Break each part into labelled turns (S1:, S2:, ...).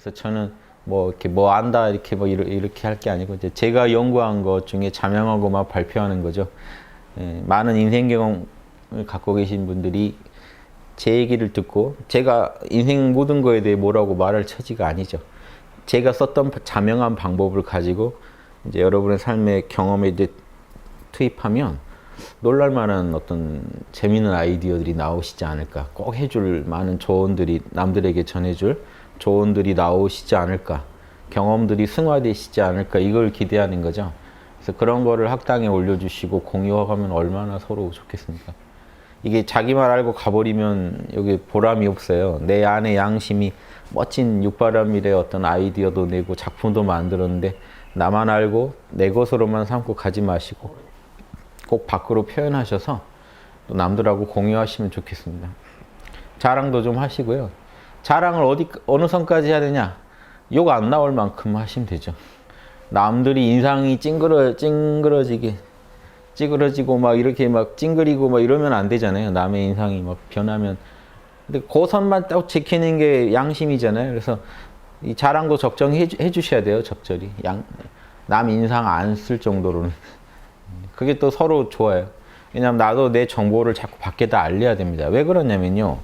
S1: 그래서 저는 뭐 이렇게 뭐 안다 이렇게 뭐 이렇게 할 게 아니고 이제 제가 연구한 것 중에 자명하고 막 발표하는 거죠. 예, 많은 인생 경험을 갖고 계신 분들이 제 얘기를 듣고 제가 인생 모든 거에 대해 뭐라고 말할 처지가 아니죠. 제가 썼던 자명한 방법을 가지고 이제 여러분의 삶의 경험에 이제 투입하면 놀랄만한 어떤 재미있는 아이디어들이 나오시지 않을까. 꼭 해줄 많은 조언들이 남들에게 전해줄 조언들이 나오시지 않을까. 경험들이 승화되시지 않을까. 이걸 기대하는 거죠. 그래서 그런 거를 학당에 올려주시고 공유하면 얼마나 서로 좋겠습니까. 이게 자기만 알고 가버리면 여기 보람이 없어요. 내 안에 양심이 멋진 육바라밀의 어떤 아이디어도 내고 작품도 만들었는데 나만 알고 내 것으로만 삼고 가지 마시고 꼭 밖으로 표현하셔서 또 남들하고 공유하시면 좋겠습니다. 자랑도 좀 하시고요. 자랑을 어느 선까지 해야 되냐? 욕 안 나올 만큼 하시면 되죠. 남들이 인상이 찌그러지고 막 이렇게 막 찡그리고 막 이러면 안 되잖아요. 남의 인상이 막 변하면. 근데 그 선만 딱 지키는 게 양심이잖아요. 그래서 이 자랑도 적정히 해주셔야 돼요. 적절히. 남 인상 안 쓸 정도로는. 그게 또 서로 좋아요. 왜냐면 나도 내 정보를 자꾸 밖에다 알려야 됩니다. 왜 그러냐면요.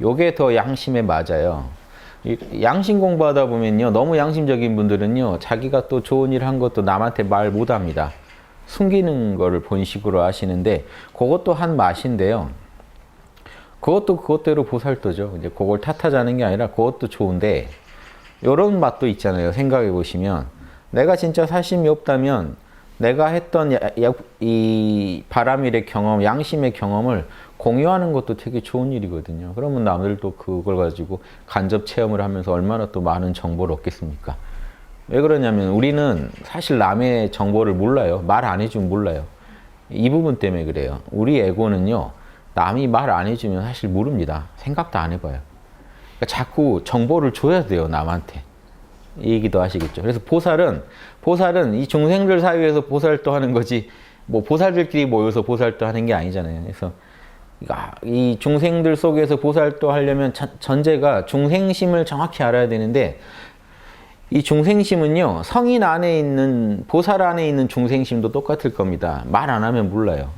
S1: 요게 더 양심에 맞아요. 양심 공부하다 보면요. 너무 양심적인 분들은요. 자기가 또 좋은 일 한 것도 남한테 말 못합니다. 숨기는 거를 본식으로 하시는데 그것도 한 맛인데요. 그것도 그것대로 보살도죠. 이제 그걸 탓하자는 게 아니라 그것도 좋은데 이런 맛도 있잖아요. 생각해 보시면 내가 진짜 사심이 없다면 내가 했던 이 바람일의 경험, 양심의 경험을 공유하는 것도 되게 좋은 일이거든요. 그러면 남들도 그걸 가지고 간접 체험을 하면서 얼마나 또 많은 정보를 얻겠습니까? 왜 그러냐면 우리는 사실 남의 정보를 몰라요. 말 안 해주면 몰라요. 이 부분 때문에 그래요. 우리 에고는요. 남이 말 안 해주면 사실 모릅니다. 생각도 안 해봐요. 그러니까 자꾸 정보를 줘야 돼요. 남한테. 이 얘기도 하시겠죠. 그래서 보살은 이 중생들 사이에서 보살도 하는 거지 뭐 보살들끼리 모여서 보살도 하는 게 아니잖아요. 그래서 이 중생들 속에서 보살도 하려면 전제가 중생심을 정확히 알아야 되는데 이 중생심은요, 성인 안에 있는, 보살 안에 있는 중생심도 똑같을 겁니다. 말 안 하면 몰라요.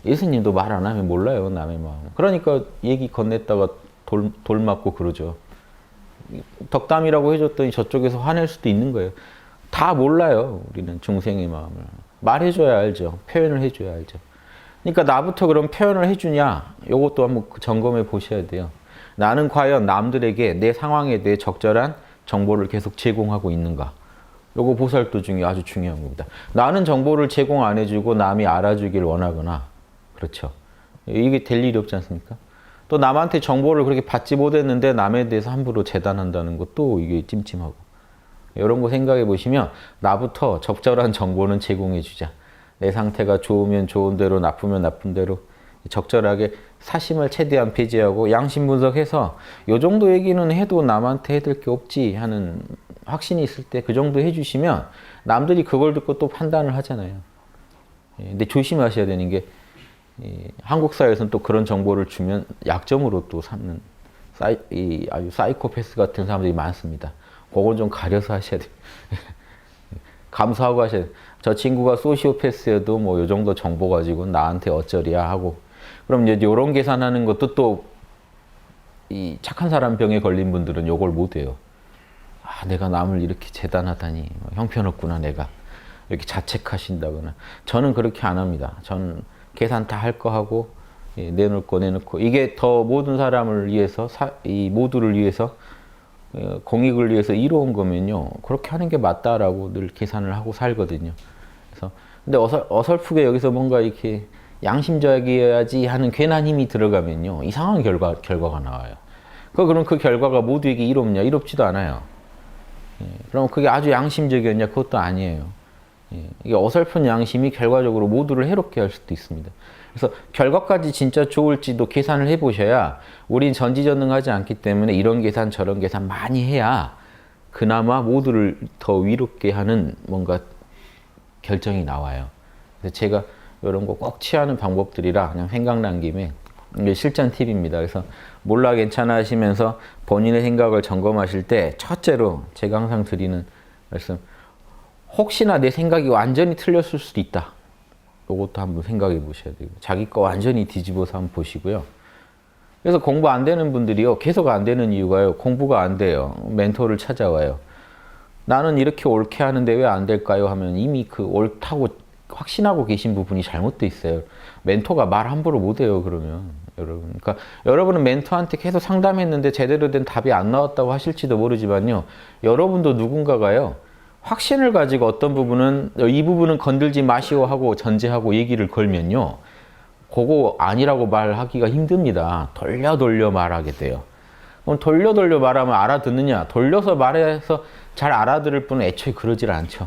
S1: 예수님도 말 안 하면 몰라요, 남의 마음. 그러니까 얘기 건넸다가 돌 맞고 그러죠. 덕담이라고 해줬더니 저쪽에서 화낼 수도 있는 거예요. 다 몰라요, 우리는 중생의 마음을. 말해줘야 알죠. 표현을 해줘야 알죠. 그러니까 나부터 그럼 표현을 해주냐? 이것도 한번 점검해 보셔야 돼요. 나는 과연 남들에게 내 상황에 대해 적절한 정보를 계속 제공하고 있는가? 요거 보살도 중에 아주 중요한 겁니다. 나는 정보를 제공 안 해주고 남이 알아주길 원하거나 그렇죠. 이게 될 일이 없지 않습니까? 또 남한테 정보를 그렇게 받지 못했는데 남에 대해서 함부로 재단한다는 것도 이게 찜찜하고 이런 거 생각해 보시면 나부터 적절한 정보는 제공해 주자. 내 상태가 좋으면 좋은 대로 나쁘면 나쁜 대로 적절하게 사심을 최대한 배제하고 양심 분석해서 요 정도 얘기는 해도 남한테 해줄 게 없지 하는 확신이 있을 때 그 정도 해주시면 남들이 그걸 듣고 또 판단을 하잖아요. 근데 조심하셔야 되는 게 한국 사회에서는 또 그런 정보를 주면 약점으로 또 삼는 아주 사이코패스 같은 사람들이 많습니다. 그건 좀 가려서 하셔야 돼요. 감수하고 하셔야 돼요. 저 친구가 소시오패스여도 뭐 요 정도 정보 가지고 나한테 어쩌리야 하고 그럼 이제 요런 계산하는 것도 또 이 착한 사람 병에 걸린 분들은 요걸 못 해요. 아, 내가 남을 이렇게 재단하다니 형편없구나 내가. 이렇게 자책하신다거나. 저는 그렇게 안 합니다. 저는 계산 다 할 거 하고 내놓을 거 내놓고 이게 더 모든 사람을 위해서 이 모두를 위해서 공익을 위해서 이로운 거면요. 그렇게 하는 게 맞다라고 늘 계산을 하고 살거든요. 그래서 근데 어설프게 여기서 뭔가 이렇게 양심적이어야지 하는 괜한 힘이 들어가면요. 이상한 결과가 나와요. 그럼 그 결과가 모두에게 이롭냐? 이롭지도 않아요. 그럼 그게 아주 양심적이었냐? 그것도 아니에요. 이게 어설픈 양심이 결과적으로 모두를 해롭게 할 수도 있습니다. 그래서 결과까지 진짜 좋을지도 계산을 해보셔야 우린 전지전능하지 않기 때문에 이런 계산 저런 계산 많이 해야 그나마 모두를 더 위롭게 하는 뭔가 결정이 나와요. 그래서 제가 이런 거 꼭 취하는 방법들이라 그냥 생각난 김에 이게 실전 팁입니다. 그래서 몰라 괜찮아 하시면서 본인의 생각을 점검하실 때 첫째로 제가 항상 드리는 말씀, 혹시나 내 생각이 완전히 틀렸을 수도 있다. 이것도 한번 생각해 보셔야 돼요. 자기 거 완전히 뒤집어서 한번 보시고요. 그래서 공부 안 되는 분들이요, 계속 안 되는 이유가요, 공부가 안 돼요. 멘토를 찾아와요. 나는 이렇게 옳게 하는데 왜 안 될까요? 하면 이미 그 옳다고 확신하고 계신 부분이 잘못돼 있어요. 멘토가 말 함부로 못 해요, 그러면. 여러분. 그러니까 여러분은 멘토한테 계속 상담했는데 제대로 된 답이 안 나왔다고 하실지도 모르지만요, 여러분도 누군가가요, 확신을 가지고 어떤 부분은 이 부분은 건들지 마시오 하고 전제하고 얘기를 걸면요, 그거 아니라고 말하기가 힘듭니다. 돌려 말하게 돼요. 그럼 돌려 말하면 알아듣느냐? 돌려서 말해서 잘 알아들을 분은 애초에 그러질 않죠.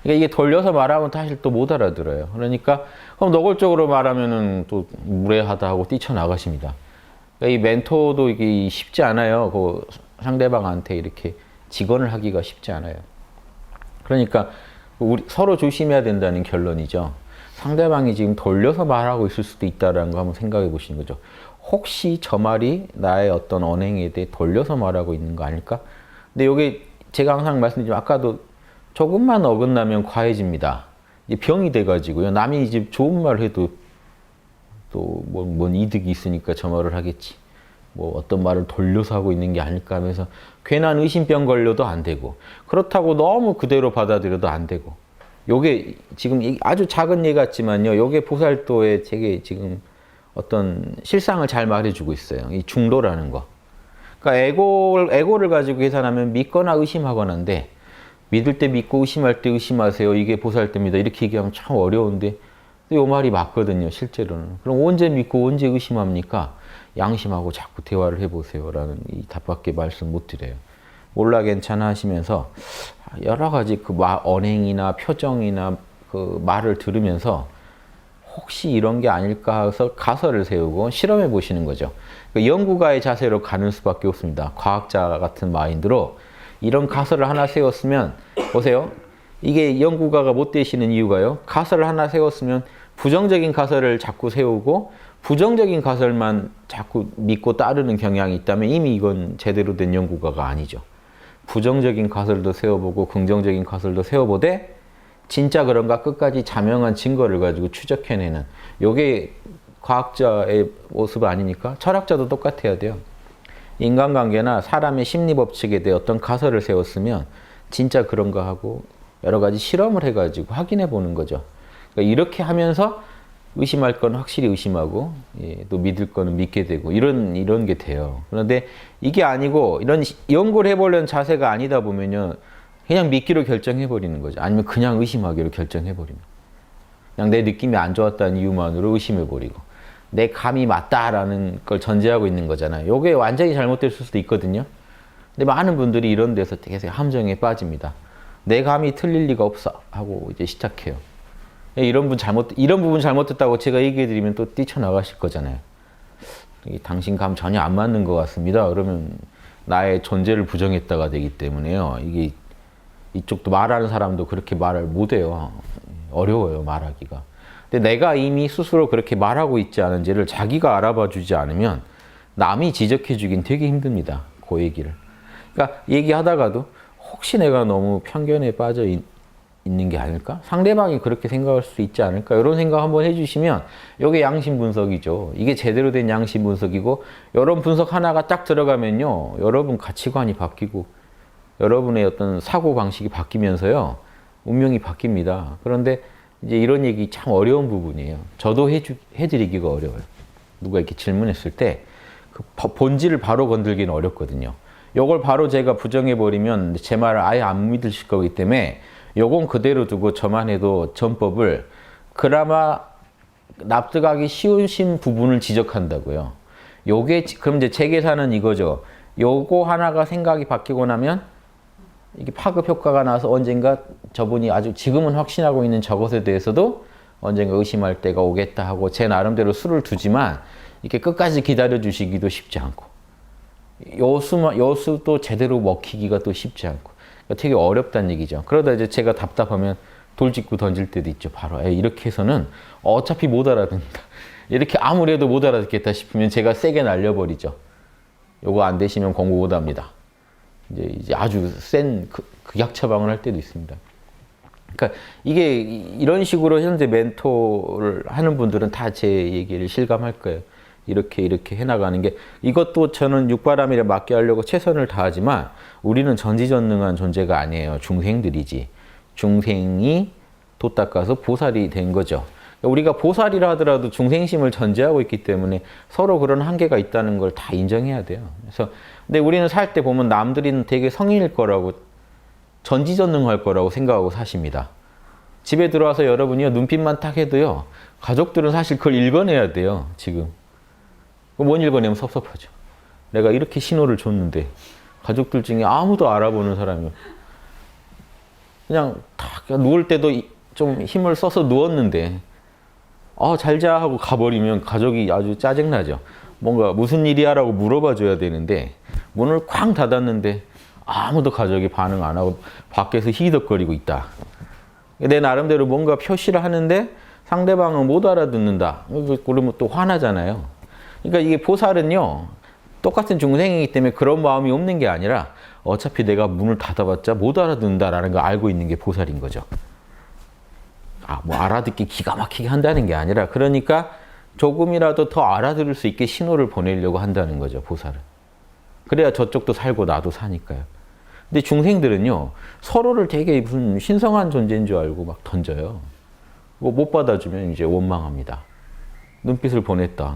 S1: 그러니까 이게 돌려서 말하면 사실 또 못 알아들어요. 그러니까 그럼 노골적으로 말하면은 또 무례하다 하고 뛰쳐나가십니다. 그러니까 이 멘토도 이게 쉽지 않아요. 그 상대방한테 이렇게 직언을 하기가 쉽지 않아요. 그러니까 우리 서로 조심해야 된다는 결론이죠. 상대방이 지금 돌려서 말하고 있을 수도 있다는 거 한번 생각해 보시는 거죠. 혹시 저 말이 나의 어떤 언행에 대해 돌려서 말하고 있는 거 아닐까? 근데 이게 제가 항상 말씀드리지만 아까도 조금만 어긋나면 과해집니다. 이제 병이 돼가지고요. 남이 이제 좋은 말 해도 또 뭔 이득이 있으니까 저 말을 하겠지. 뭐 어떤 말을 돌려서 하고 있는 게 아닐까 하면서 괜한 의심병 걸려도 안 되고, 그렇다고 너무 그대로 받아들여도 안 되고. 요게 지금 아주 작은 예 같지만요, 요게 보살도의 되게 지금 어떤 실상을 잘 말해주고 있어요. 이 중도라는 거. 그러니까 에고를 가지고 계산하면 믿거나 의심하거나인데, 믿을 때 믿고 의심할 때 의심하세요. 이게 보살도입니다. 이렇게 얘기하면 참 어려운데, 이 말이 맞거든요, 실제로는. 그럼 언제 믿고 언제 의심합니까? 양심하고 자꾸 대화를 해보세요. 라는 이 답밖에 말씀 못 드려요. 몰라 괜찮아 하시면서 여러 가지 그 언행이나 표정이나 그 말을 들으면서 혹시 이런 게 아닐까 해서 가설을 세우고 실험해 보시는 거죠. 그 연구가의 자세로 가는 수밖에 없습니다. 과학자 같은 마인드로 이런 가설을 하나 세웠으면, 보세요. 이게 연구가가 못 되시는 이유가요, 가설을 하나 세웠으면 부정적인 가설을 자꾸 세우고 부정적인 가설만 자꾸 믿고 따르는 경향이 있다면 이미 이건 제대로 된 연구가가 아니죠. 부정적인 가설도 세워보고 긍정적인 가설도 세워보되 진짜 그런가 끝까지 자명한 증거를 가지고 추적해내는, 요게 과학자의 모습 아니니까 철학자도 똑같아야 돼요. 인간관계나 사람의 심리법칙에 대해 어떤 가설을 세웠으면 진짜 그런가 하고 여러 가지 실험을 해가지고 확인해 보는 거죠. 그러니까 이렇게 하면서 의심할 건 확실히 의심하고, 예, 또 믿을 거는 믿게 되고, 이런 게 돼요. 그런데 이게 아니고 이런 연구를 해보려는 자세가 아니다 보면요, 그냥 믿기로 결정해버리는 거죠. 아니면 그냥 의심하기로 결정해버립니다. 그냥 내 느낌이 안 좋았다는 이유만으로 의심해버리고, 내 감이 맞다라는 걸 전제하고 있는 거잖아요. 이게 완전히 잘못됐을 수도 있거든요. 근데 많은 분들이 이런 데서 되게 함정에 빠집니다. 내 감이 틀릴 리가 없어 하고 이제 시작해요. 이런 부분 잘못됐다고 제가 얘기해드리면 또 뛰쳐나가실 거잖아요. 당신 감 전혀 안 맞는 것 같습니다. 그러면 나의 존재를 부정했다가 되기 때문에요. 이게 이쪽도 말하는 사람도 그렇게 말을 못해요. 어려워요, 말하기가. 근데 내가 이미 스스로 그렇게 말하고 있지 않은지를 자기가 알아봐 주지 않으면 남이 지적해 주긴 되게 힘듭니다. 그 얘기를. 그러니까 얘기하다가도 혹시 내가 너무 편견에 빠져 있는 게 아닐까? 상대방이 그렇게 생각할 수 있지 않을까? 이런 생각 한번 해주시면 이게 양심 분석이죠. 이게 제대로 된 양심 분석이고, 이런 분석 하나가 딱 들어가면요, 여러분 가치관이 바뀌고 여러분의 어떤 사고 방식이 바뀌면서요, 운명이 바뀝니다. 그런데 이제 이런 얘기 참 어려운 부분이에요. 저도 해드리기가 어려워요. 누가 이렇게 질문했을 때 그 본질을 바로 건들기는 어렵거든요. 요걸 바로 제가 부정해버리면 제 말을 아예 안 믿으실 거기 때문에 요건 그대로 두고 저만 해도 전법을 그나마 납득하기 쉬우신 부분을 지적한다고요. 요게 그럼 이제 제 계산은 이거죠. 요거 하나가 생각이 바뀌고 나면 이게 파급 효과가 나서 언젠가 저분이 아주 지금은 확신하고 있는 저것에 대해서도 언젠가 의심할 때가 오겠다 하고 제 나름대로 수를 두지만, 이렇게 끝까지 기다려 주시기도 쉽지 않고, 요수도 제대로 먹히기가 또 쉽지 않고, 그러니까 되게 어렵다는 얘기죠. 그러다 이제 제가 답답하면 돌직구 던질 때도 있죠. 바로 이렇게 해서는 어차피 못 알아듣는다. 이렇게 아무리 해도 못 알아듣겠다 싶으면 제가 세게 날려버리죠. 요거 안 되시면 공부 못 합니다. 이제 아주 센 극약 처방을 할 때도 있습니다. 그러니까 이게 이런 식으로 현재 멘토를 하는 분들은 다 제 얘기를 실감할 거예요. 이렇게 해나가는 게, 이것도 저는 육바람일에 맞게 하려고 최선을 다하지만 우리는 전지전능한 존재가 아니에요. 중생들이지. 중생이 도 닦아서 보살이 된 거죠. 우리가 보살이라 하더라도 중생심을 전제하고 있기 때문에 서로 그런 한계가 있다는 걸 다 인정해야 돼요. 그래서 근데 우리는 살 때 보면 남들은 되게 성인일 거라고, 전지전능할 거라고 생각하고 사십니다. 집에 들어와서 여러분이요, 눈빛만 딱 해도요, 가족들은 사실 그걸 읽어내야 돼요. 지금 못 읽어내면 섭섭하죠. 내가 이렇게 신호를 줬는데 가족들 중에 아무도 알아보는 사람이, 그냥 딱 누울 때도 좀 힘을 써서 누웠는데 잘 자 하고 가버리면 가족이 아주 짜증나죠. 뭔가 무슨 일이야 라고 물어봐 줘야 되는데 문을 쾅 닫았는데 아무도 가족이 반응 안 하고 밖에서 히덕거리고 있다. 내 나름대로 뭔가 표시를 하는데 상대방은 못 알아듣는다. 그러면 또 화나잖아요. 그러니까 이게 보살은요, 똑같은 중생이기 때문에 그런 마음이 없는 게 아니라 어차피 내가 문을 닫아봤자 못 알아듣는다라는 걸 알고 있는 게 보살인 거죠. 뭐 알아듣기 기가 막히게 한다는 게 아니라, 그러니까 조금이라도 더 알아들을 수 있게 신호를 보내려고 한다는 거죠, 보살은. 그래야 저쪽도 살고 나도 사니까요. 근데 중생들은요, 서로를 되게 무슨 신성한 존재인 줄 알고 막 던져요. 못 받아주면 이제 원망합니다. 눈빛을 보냈다,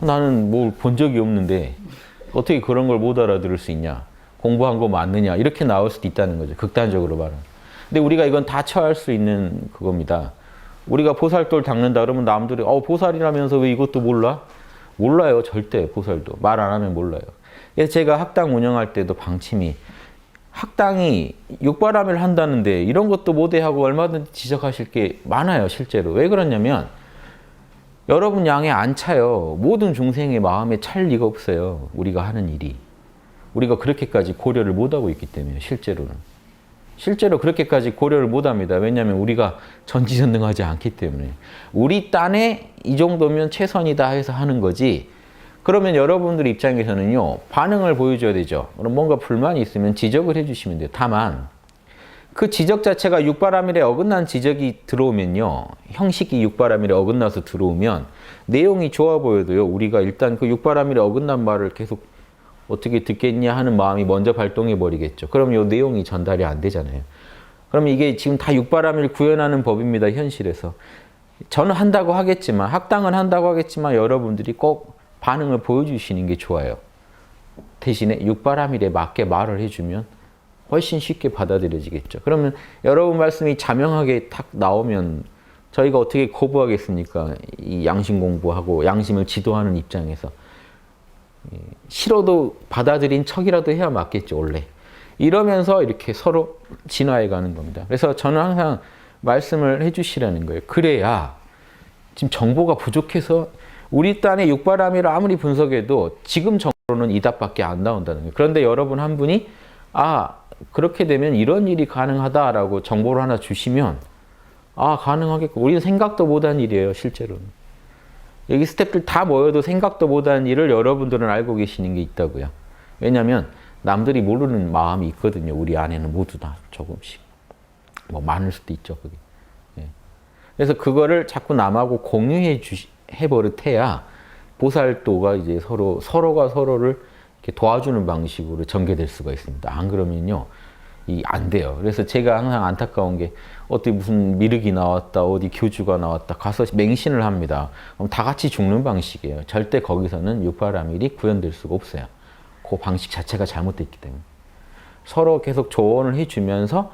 S1: 나는 뭘 본 적이 없는데 어떻게 그런 걸 못 알아들을 수 있냐, 공부한 거 맞느냐, 이렇게 나올 수도 있다는 거죠, 극단적으로 말하면. 근데 우리가 이건 다 처할 수 있는 그겁니다. 우리가 보살돌 닦는다 그러면 남들이 보살이라면서 왜 이것도 몰라? 몰라요. 절대. 보살도 말 안 하면 몰라요. 그래서 제가 학당 운영할 때도 방침이, 학당이 육바람일 한다는데 이런 것도 못해 하고 얼마든지 지적하실 게 많아요. 실제로. 왜 그러냐면 여러분 양에 안 차요. 모든 중생의 마음에 찰 리가 없어요. 우리가 하는 일이. 우리가 그렇게까지 고려를 못하고 있기 때문에, 실제로는. 실제로 그렇게까지 고려를 못합니다. 왜냐하면 우리가 전지전능하지 않기 때문에. 우리 딴에 이 정도면 최선이다 해서 하는 거지. 그러면 여러분들 입장에서는요, 반응을 보여줘야 되죠. 그럼 뭔가 불만이 있으면 지적을 해주시면 돼요. 다만 그 지적 자체가 육바람일에 어긋난 지적이 들어오면요, 형식이 육바람일에 어긋나서 들어오면 내용이 좋아 보여도요, 우리가 일단 그 육바람일에 어긋난 말을 계속 어떻게 듣겠냐 하는 마음이 먼저 발동해 버리겠죠. 그럼 이 내용이 전달이 안 되잖아요. 그럼 이게 지금 다 육바람일 구현하는 법입니다, 현실에서. 저는 한다고 하겠지만, 학당은 한다고 하겠지만 여러분들이 꼭 반응을 보여주시는 게 좋아요. 대신에 육바람일에 맞게 말을 해주면 훨씬 쉽게 받아들여지겠죠. 그러면 여러분 말씀이 자명하게 탁 나오면 저희가 어떻게 거부하겠습니까? 이 양심 공부하고 양심을 지도하는 입장에서. 싫어도 받아들인 척이라도 해야 맞겠죠, 원래. 이러면서 이렇게 서로 진화해 가는 겁니다. 그래서 저는 항상 말씀을 해주시라는 거예요. 그래야 지금 정보가 부족해서 우리 딴의 육바람일을 아무리 분석해도 지금 정보로는 이 답밖에 안 나온다는 거예요. 그런데 여러분 한 분이 그렇게 되면 이런 일이 가능하다라고 정보를 하나 주시면 가능하겠고, 우리는 생각도 못한 일이에요, 실제로는. 여기 스태프들 다 모여도 생각도 못한 일을 여러분들은 알고 계시는 게 있다고요. 왜냐하면 남들이 모르는 마음이 있거든요. 우리 안에는 모두 다 조금씩. 뭐 많을 수도 있죠, 그게. 그래서 그거를 자꾸 남하고 공유해 버릇해야 보살도가 이제 서로가 서로를 이렇게 도와주는 방식으로 전개될 수가 있습니다. 안 그러면요, 안 돼요. 그래서 제가 항상 안타까운 게, 어디 무슨 미륵이 나왔다, 어디 교주가 나왔다, 가서 맹신을 합니다. 그럼 다 같이 죽는 방식이에요. 절대 거기서는 육바람일이 구현될 수가 없어요. 그 방식 자체가 잘못됐기 때문에. 서로 계속 조언을 해주면서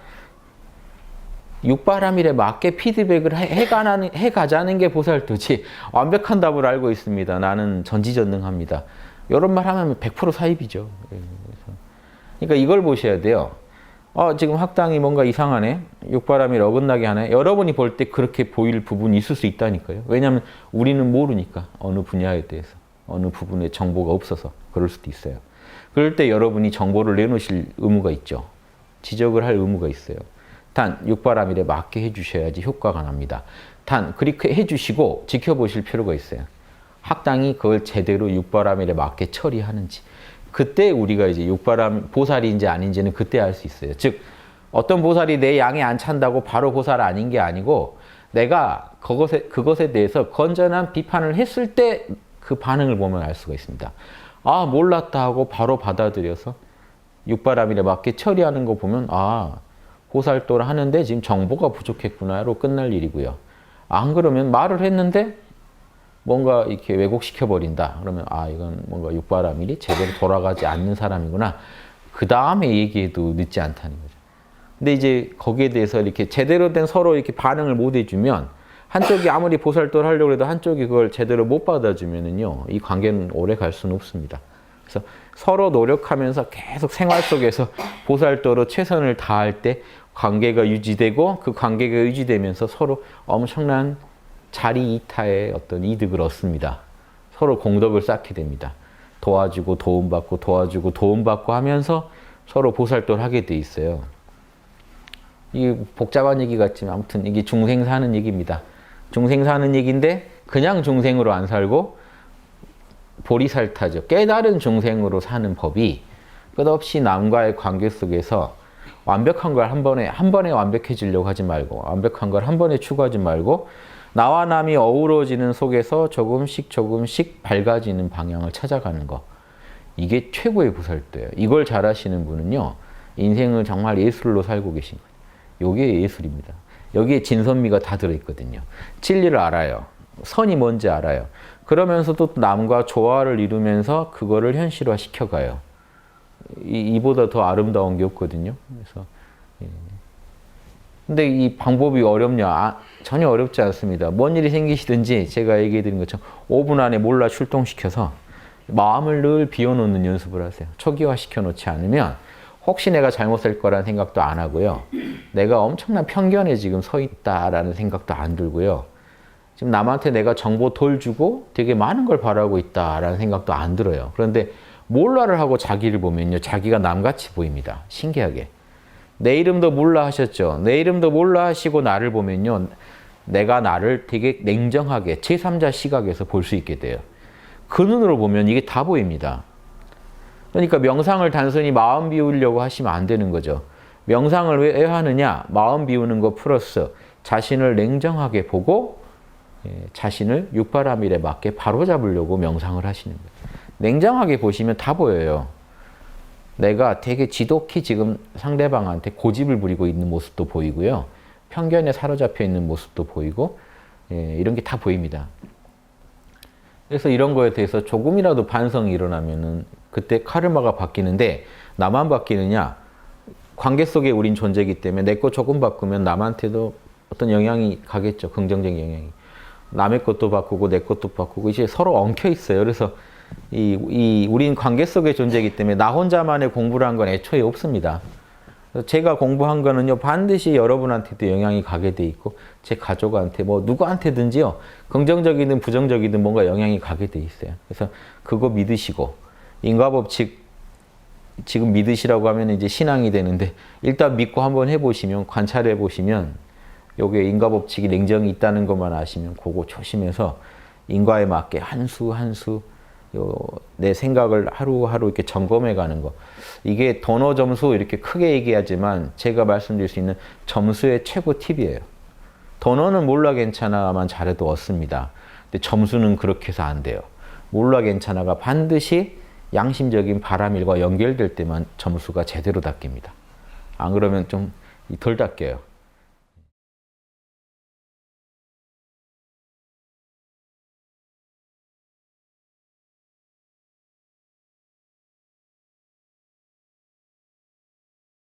S1: 육바람일에 맞게 피드백을 해가자는 게 보살도지, 완벽한 답을 알고 있습니다, 나는 전지전능합니다, 이런 말 하면 100% 사입이죠. 그러니까 이걸 보셔야 돼요. 지금 학당이 뭔가 이상하네, 육바람일 어긋나게 하네. 여러분이 볼 때 그렇게 보일 부분이 있을 수 있다니까요. 왜냐하면 우리는 모르니까, 어느 분야에 대해서, 어느 부분에 정보가 없어서 그럴 수도 있어요. 그럴 때 여러분이 정보를 내놓으실 의무가 있죠. 지적을 할 의무가 있어요. 단 육바라밀에 맞게 해주셔야지 효과가 납니다. 단 그렇게 해주시고 지켜보실 필요가 있어요. 학당이 그걸 제대로 육바라밀에 맞게 처리하는지. 그때 우리가 이제 육바람 보살인지 아닌지는 그때 알 수 있어요. 즉 어떤 보살이 내 양에 안 찬다고 바로 보살 아닌 게 아니고 내가 그것에 대해서 건전한 비판을 했을 때 그 반응을 보면 알 수가 있습니다. 아, 몰랐다 하고 바로 받아들여서 육바라밀에 맞게 처리하는 거 보면 아, 보살도를 하는데 지금 정보가 부족했구나로 끝날 일이고요. 안 그러면 말을 했는데 뭔가 이렇게 왜곡시켜 버린다. 그러면 아, 이건 뭔가 육바라밀이 제대로 돌아가지 않는 사람이구나. 그 다음에 얘기해도 늦지 않다는 거죠. 근데 이제 거기에 대해서 이렇게 제대로 된 서로 이렇게 반응을 못 해주면 한쪽이 아무리 보살도를 하려고 해도 한쪽이 그걸 제대로 못 받아주면은요, 이 관계는 오래 갈 수는 없습니다. 그래서 서로 노력하면서 계속 생활 속에서 보살도로 최선을 다할 때 관계가 유지되고 그 관계가 유지되면서 서로 엄청난 자리 이타의 어떤 이득을 얻습니다. 서로 공덕을 쌓게 됩니다. 도와주고 도움받고 도와주고 도움받고 하면서 서로 보살도를 하게 돼 있어요. 이게 복잡한 얘기 같지만 아무튼 이게 중생 사는 얘기입니다. 중생 사는 얘기인데 그냥 중생으로 안 살고 보리살타죠. 깨달은 중생으로 사는 법이 끝없이 남과의 관계 속에서 완벽한 걸 한 번에 완벽해지려고 하지 말고 완벽한 걸 한 번에 추구하지 말고 나와 남이 어우러지는 속에서 조금씩 밝아지는 방향을 찾아가는 거. 이게 최고의 보살도예요. 이걸 잘하시는 분은요. 인생을 정말 예술로 살고 계신 거예요. 이게 예술입니다. 여기에 진선미가 다 들어있거든요. 진리를 알아요. 선이 뭔지 알아요. 그러면서도 남과 조화를 이루면서 그거를 현실화 시켜가요. 이보다 더 아름다운 게 없거든요. 그래서 근데 이 방법이 어렵냐? 전혀 어렵지 않습니다. 뭔 일이 생기시든지 제가 얘기해 드린 것처럼 5분 안에 몰라 출동시켜서 마음을 늘 비워놓는 연습을 하세요. 초기화 시켜놓지 않으면 혹시 내가 잘못할 거라는 생각도 안 하고요. 내가 엄청난 편견에 지금 서 있다라는 생각도 안 들고요. 지금 남한테 내가 정보 돌 주고 되게 많은 걸 바라고 있다라는 생각도 안 들어요. 그런데 몰라를 하고 자기를 보면요. 자기가 남같이 보입니다. 신기하게. 내 이름도 몰라 하셨죠. 내 이름도 몰라 하시고 나를 보면요. 내가 나를 되게 냉정하게 제3자 시각에서 볼 수 있게 돼요. 그 눈으로 보면 이게 다 보입니다. 그러니까 명상을 단순히 마음 비우려고 하시면 안 되는 거죠. 명상을 왜 하느냐? 마음 비우는 거 플러스 자신을 냉정하게 보고 자신을 육바라밀에 맞게 바로잡으려고 명상을 하시는 거예요. 냉정하게 보시면 다 보여요. 내가 되게 지독히 지금 상대방한테 고집을 부리고 있는 모습도 보이고요. 편견에 사로잡혀 있는 모습도 보이고 이런 게 다 보입니다. 그래서 이런 거에 대해서 조금이라도 반성이 일어나면은 그때 카르마가 바뀌는데 나만 바뀌느냐? 관계 속에 우린 존재이기 때문에 내 거 조금 바꾸면 남한테도 어떤 영향이 가겠죠. 긍정적인 영향이. 남의 것도 바꾸고 내 것도 바꾸고 이제 서로 엉켜 있어요. 그래서 우린 관계 속의 존재이기 때문에 나 혼자만의 공부를 한 건 애초에 없습니다. 제가 공부한 거는요 반드시 여러분한테도 영향이 가게 돼 있고 제 가족한테 뭐 누구한테든지요 긍정적이든 부정적이든 뭔가 영향이 가게 돼 있어요. 그래서 그거 믿으시고 인과법칙 지금 믿으시라고 하면 이제 신앙이 되는데 일단 믿고 한번 해보시면 관찰해 보시면 요게 인과법칙이 냉정이 있다는 것만 아시면 그거 조심해서 인과에 맞게 한 수 한 수 내 생각을 하루하루 이렇게 점검해 가는 거. 이게 도너 점수 이렇게 크게 얘기하지만 제가 말씀드릴 수 있는 점수의 최고 팁이에요. 도너는 몰라 괜찮아만 잘해도 얻습니다. 근데 점수는 그렇게 해서 안 돼요. 몰라 괜찮아가 반드시 양심적인 바람일과 연결될 때만 점수가 제대로 닦입니다. 안 그러면 좀 덜 닦여요.